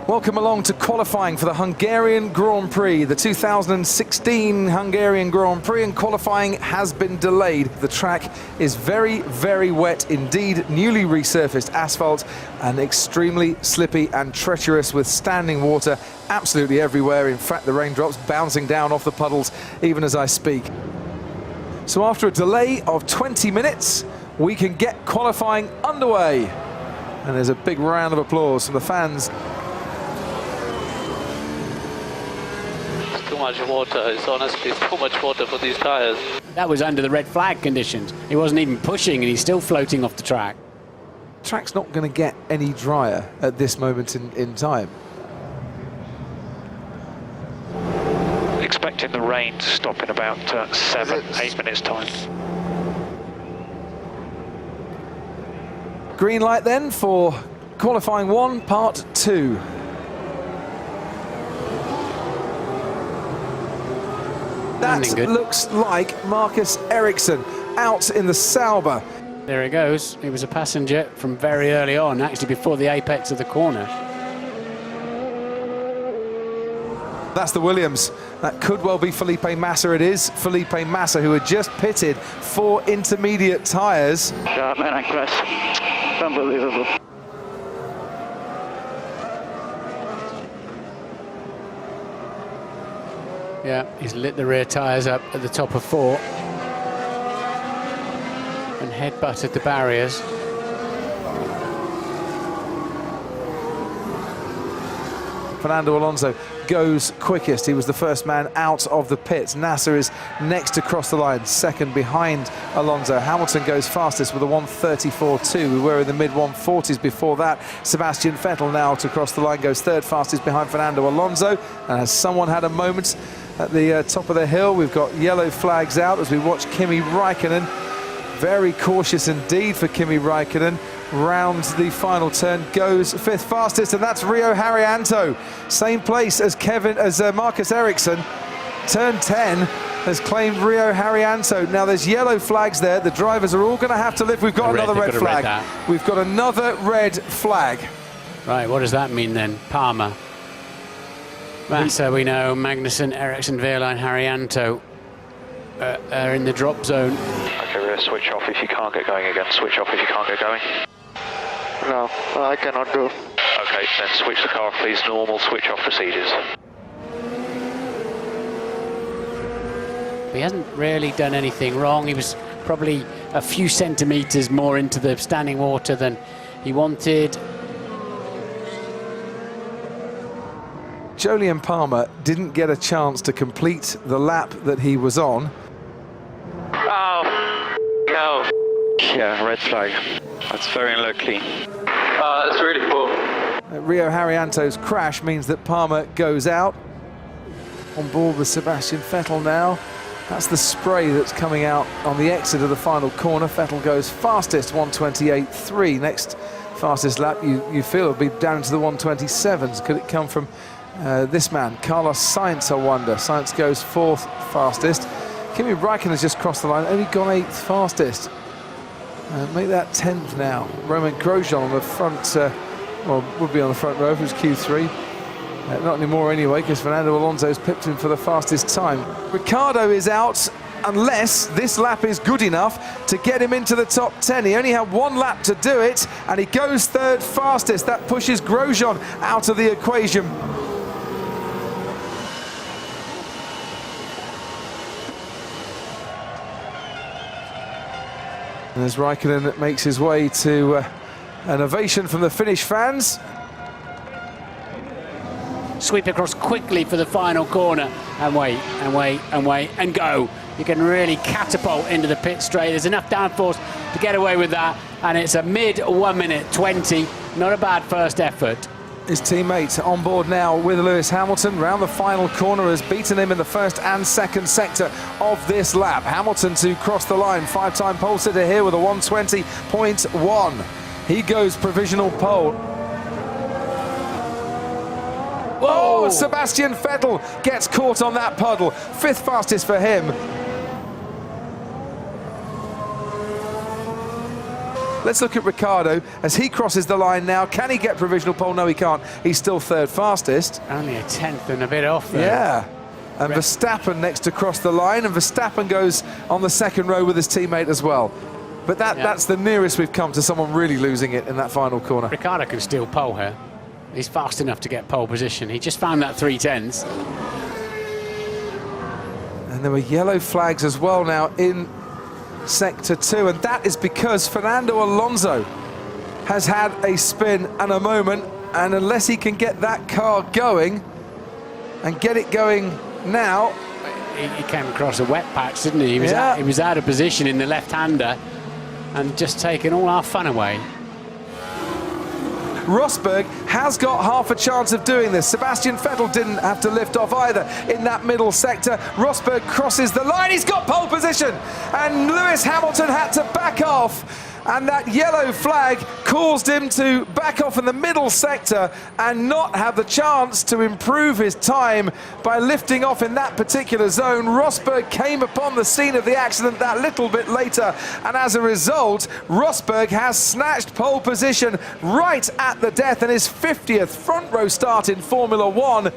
Welcome along to qualifying for the Hungarian Grand Prix, the 2016 Hungarian Grand Prix, and qualifying has been delayed. The track is very, very wet indeed, newly resurfaced asphalt and extremely slippy and treacherous with standing water absolutely everywhere. In fact, the raindrops bouncing down off the puddles even as I speak. So after a delay of 20 minutes, we can get qualifying underway. And there's a big round of applause from the fans. Too much water. It's honestly too much water for these tires. That was under the red flag conditions. He wasn't even pushing and he's still floating off the track. The track's not going to get any drier at this moment in time. Expecting the rain to stop in about 7-8 minutes time. Green light then for qualifying 1, part 2. That looks like Marcus Ericsson out in the Sauber. There he goes. He was a passenger from very early on, actually before the apex of the corner. That's the Williams. That could well be Felipe Massa. It is Felipe Massa, who had just pitted for intermediate tyres. Yeah, man, I crashed. Unbelievable. Yeah, he's lit the rear tyres up at the top of 4 and head-butted the barriers. Fernando Alonso goes quickest. He was the first man out of the pits. Nasser is next to cross the line, second behind Alonso. Hamilton goes fastest with a 1:34.2. We were in the mid-140s before that. Sebastian Vettel now to cross the line goes third fastest behind Fernando Alonso. And has someone had a moment at the top of the hill? We've got yellow flags out as we watch Kimi Räikkönen. Very cautious indeed for Kimi Räikkönen. Rounds the final turn, goes fifth fastest, and that's Rio Haryanto. Same place as Marcus Ericsson. Turn 10 has claimed Rio Haryanto. Now there's yellow flags there. The drivers are all going to have to live. We've got another red flag. We've got another red flag. Right, what does that mean then? Palmer. Massa, we know. Magnussen, Ericsson, Wehrlein, Haryanto are in the drop zone. Okay, we're going to switch off if you can't get going again. Switch off if you can't get going. No, I cannot do. Okay, then switch the car off, please. Normal switch off procedures. He hasn't really done anything wrong. He was probably a few centimetres more into the standing water than he wanted. Jolyon Palmer didn't get a chance to complete the lap that he was on. Oh, no. Yeah, red flag. That's very unlucky. It's really poor. Rio Haryanto's crash means that Palmer goes out. On board with Sebastian Vettel now. That's the spray that's coming out on the exit of the final corner. Vettel goes fastest, 1:28.3. Next fastest lap, you feel it'll be down to the 1:27s. Could it come from this man, Carlos Sainz, I wonder? Sainz goes fourth fastest. Kimi Räikkönen has just crossed the line, only gone 8th fastest. Make that 10th now. Roman Grosjean on the front, well, would be on the front row if it was Q3. Not anymore anyway, because Fernando Alonso's pipped him for the fastest time. Ricciardo is out unless this lap is good enough to get him into the top 10. He only had one lap to do it, and he goes third fastest. That pushes Grosjean out of the equation. And as Räikkönen makes his way to an ovation from the Finnish fans. Sweep across quickly for the final corner and wait and wait and wait and go. You can really catapult into the pit straight. There's enough downforce to get away with that, and it's a mid 1:20. Not a bad first effort. His teammate on board now with Lewis Hamilton. Round the final corner, has beaten him in the first and second sector of this lap. Hamilton to cross the line, 5-time pole sitter here with a 1:20.1. He goes provisional pole. Whoa! Oh, Sebastian Vettel gets caught on that puddle. 5th fastest for him. Let's look at Ricciardo as he crosses the line now. Can he get provisional pole? No, he can't. He's still third fastest. Only a tenth and a bit off there. Yeah. And Verstappen next to cross the line, and Verstappen goes on the second row with his teammate as well. But that's the nearest we've come to someone really losing it in that final corner. Ricciardo can steal pole here. He's fast enough to get pole position. He just found that 3/10s. And there were yellow flags as well now in Sector 2, and that is because Fernando Alonso has had a spin and a moment, and unless he can get that car going and get it going now. He came across a wet patch, didn't he? He was out of position in the left-hander and just taking all our fun away. Rosberg has got half a chance of doing this. Sebastian Vettel didn't have to lift off either in that middle sector. Rosberg crosses the line, he's got pole position, and Lewis Hamilton had to back off, and that yellow flag caused him to back off in the middle sector and not have the chance to improve his time by lifting off in that particular zone. Rosberg came upon the scene of the accident that little bit later, and as a result, Rosberg has snatched pole position right at the death and his 50th front row start in Formula One.